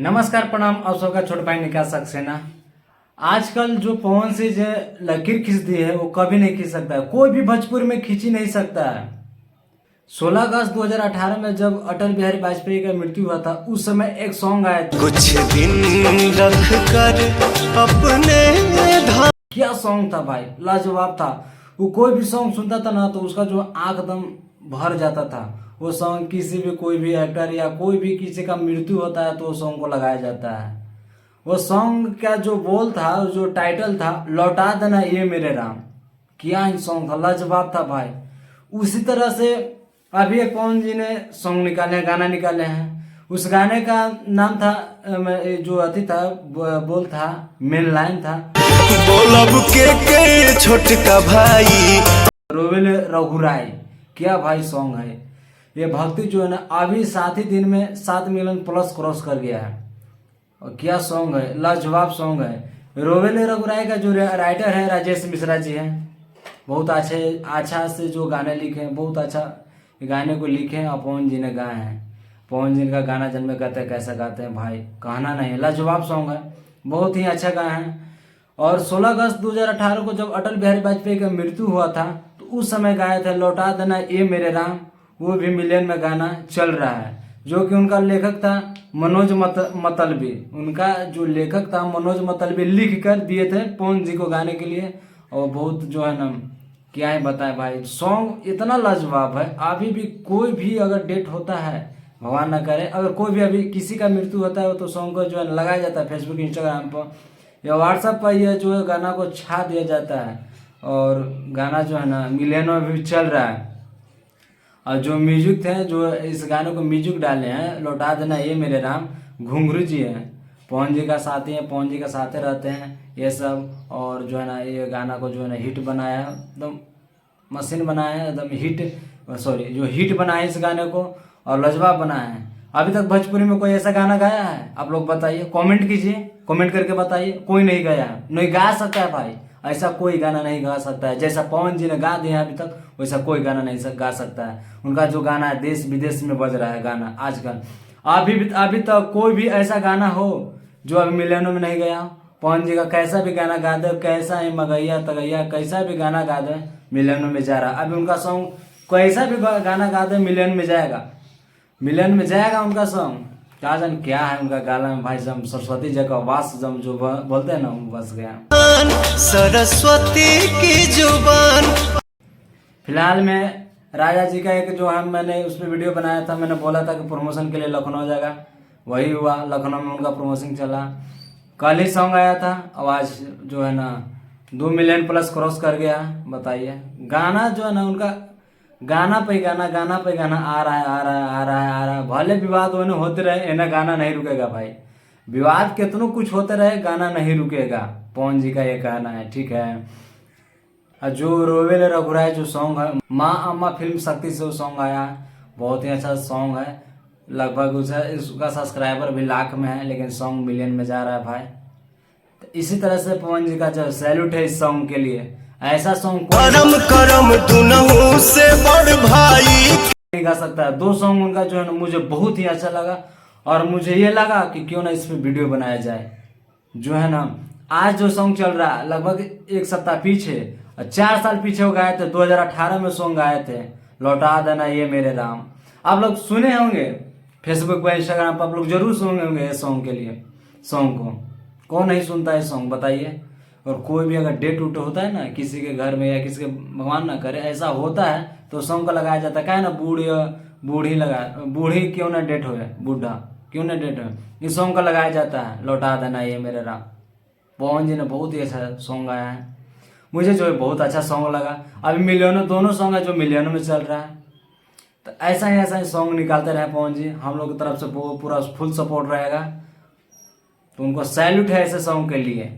नमस्कार प्रणाम। आप सबका छोट भाई निकाल सक्सेना। आजकल जो पवन से जो लकीर खींच दी है वो कभी नहीं खींच सकता है, कोई भी भोजपुरी में खींच ही नहीं सकता है। 16 अगस्त 2018 में जब अटल बिहारी वाजपेयी का मृत्यु हुआ था उस समय एक सॉन्ग आया था, कुछ दिन रख कर अपने क्या सॉन्ग था भाई, लाजवाब था। वो कोई भी सॉन्ग सुनता था ना तो उसका जो आंख दम भर जाता था। वो सॉन्ग किसी भी कोई भी एक्टर या कोई भी किसी का मृत्यु होता है तो वो सॉन्ग को लगाया जाता है। वो सॉन्ग का जो बोल था, जो टाइटल था, लौटा देना ये मेरे राम। क्या ही सॉन्ग था, लाजवाब था भाई। उसी तरह से अभी एक पवन जी ने सॉन्ग निकाले हैं, गाना निकाले हैं। उस गाने का नाम था जो अति था, बोल था, मेन लाइन था, बोलब के छोटका भाई रोवेल रघुराई। क्या भाई सॉन्ग है ये। भक्ति जो है ना अभी 7 ही दिन में 7 मिलियन प्लस क्रॉस कर गया है। और क्या सॉन्ग है, लाजवाब सॉन्ग है। रोवेल रघुराई का जो राइटर है राजेश मिश्रा जी हैं। बहुत अच्छा से जो गाने लिखे हैं, बहुत अच्छा गाने को लिखे हैं और पवन जी ने गाए हैं। पवन जी का गाना जन्मे कहते हैं कैसा गाते हैं भाई, कहना नहीं, लाजवाब सॉन्ग है, बहुत ही अच्छा गाए हैं। और 16 अगस्त 2018 को जब अटल बिहारी वाजपेयी का मृत्यु हुआ था तो उस समय गाए थे लौटा देना ये मेरे राम। वो भी मिलियन में गाना चल रहा है, जो कि उनका लेखक था मनोज मतलबी। उनका जो लेखक था मनोज मतलबी लिख कर दिए थे पवन जी को गाने के लिए। और बहुत जो है ना क्या ही बताएं भाई, सॉन्ग इतना लाजवाब है। अभी भी कोई भी अगर डेट होता है, भगवान ना करे, अगर कोई भी अभी किसी का मृत्यु होता है तो सॉन्ग को जो है लगाया जाता है फेसबुक इंस्टाग्राम पर या व्हाट्सएप पर, यह जो है गाना को छा दिया जाता है। और गाना जो है ना मिलियनों में भी चल रहा है। और जो म्यूजिक थे, जो इस गाने को म्यूजिक डाले हैं लौटा देना ये मेरे राम, घुंघरू जी हैं, पवन जी का साथी हैं, पवन जी का साथे रहते हैं ये सब। और जो है ना ये गाना को जो है ना हिट बनाया है, एकदम मशीन बनाया है, एकदम हिट, सॉरी जो हिट बनाया है इस गाने को और लाजवाब बनाया है। अभी तक भोजपुरी में कोई ऐसा गाना गाया है? आप लोग बताइए, कमेंट कीजिए, कमेंट करके बताइए। कोई नहीं गाया है, नहीं गा सकता है भाई। ऐसा कोई गाना नहीं गा सकता है जैसा पवन जी ने गा दिया अभी तक, वैसा कोई गाना नहीं गा सकता है। उनका जो गाना है देश विदेश में बज रहा है गाना आजकल। अभी तक कोई भी ऐसा गाना हो जो अभी मिलियनों में नहीं गया। पवन जी का कैसा भी गाना गा दे, कैसा ही मगैया तगैया कैसा भी गाना गा दे मिलियनों में जा रहा है। अभी उनका सॉन्ग कैसा भी गाना गा दे मिलियन में जाएगा, मिलियन में जाएगा उनका सॉन्ग। क्या जान क्या है उनका गाना में भाई, जम सरस्वती जी का वास जम जो बोलते हैं ना वो बस गया। सरस्वती की जुबान। फिलहाल में राजा जी का एक जो है मैंने उस पर वीडियो बनाया था, मैंने बोला था कि प्रमोशन के लिए लखनऊ जाएगा, वही हुआ, लखनऊ में उनका प्रमोशन चला। कल ही सॉन्ग आया था, आवाज जो है ना 2 मिलियन प्लस क्रॉस कर गया। बताइए, गाना जो है ना उनका गाना पे गाना आ रहा है आ रहा है आ रहा है आ रहा है। भले विवाद होने होते रहे, एना गाना नहीं रुकेगा भाई। विवाद कितनों कुछ होते रहे, गाना नहीं रुकेगा। पवन जी का ये कहना है, ठीक है। और जो रोवेल रघुराई जो सॉन्ग है, माँ अम्मा फिल्म शक्ति से वो सॉन्ग आया है, बहुत ही अच्छा सॉन्ग है। लगभग उसका सब्सक्राइबर भी लाख में है, लेकिन सॉन्ग मिलियन में जा रहा है भाई। तो इसी तरह से पवन जी का जो सैल्यूट है इस सॉन्ग के लिए। ऐसा सॉन्ग करम करम दुनहु से बड़ भाई नहीं गा सकता है। 2 सॉन्ग उनका जो है ना मुझे बहुत ही अच्छा लगा और मुझे ये लगा कि क्यों ना इस पे वीडियो बनाया जाए। जो है ना आज जो सॉन्ग चल रहा है लगभग 1 सप्ताह पीछे, 4 साल पीछे वो गाए थे, 2018 में सॉन्ग गाए थे लौटा देना ये मेरे राम। आप लोग सुने होंगे फेसबुक पर, इंस्टाग्राम पर, आप लोग जरूर सुने होंगे इस सॉन्ग के लिए। सॉन्ग को कौन नहीं सुनता है सॉन्ग, बताइए। और कोई भी अगर डेट उट होता है ना किसी के घर में या किसी के, भगवान ना करे ऐसा होता है, तो सॉन्ग का लगाया जाता है। क्या है ना बूढ़ी लगा, बूढ़ी क्यों ना डेट हो, बूढ़ा क्यों ना डेट हो, इस सॉन्ग का लगाया जाता है लौटा देना ये मेरे राम। पवन जी ने बहुत ही अच्छा सॉन्ग गाया है, मुझे जो है बहुत अच्छा सॉन्ग लगा। अभी मिलियनों दोनों सॉन्ग है जो मिलियनों में चल रहा है। तो ऐसा ही सॉन्ग निकालते रहे पवन जी, हम लोग की तरफ से पूरा फुल सपोर्ट रहेगा। तो उनको सैल्यूट है ऐसे सॉन्ग के लिए।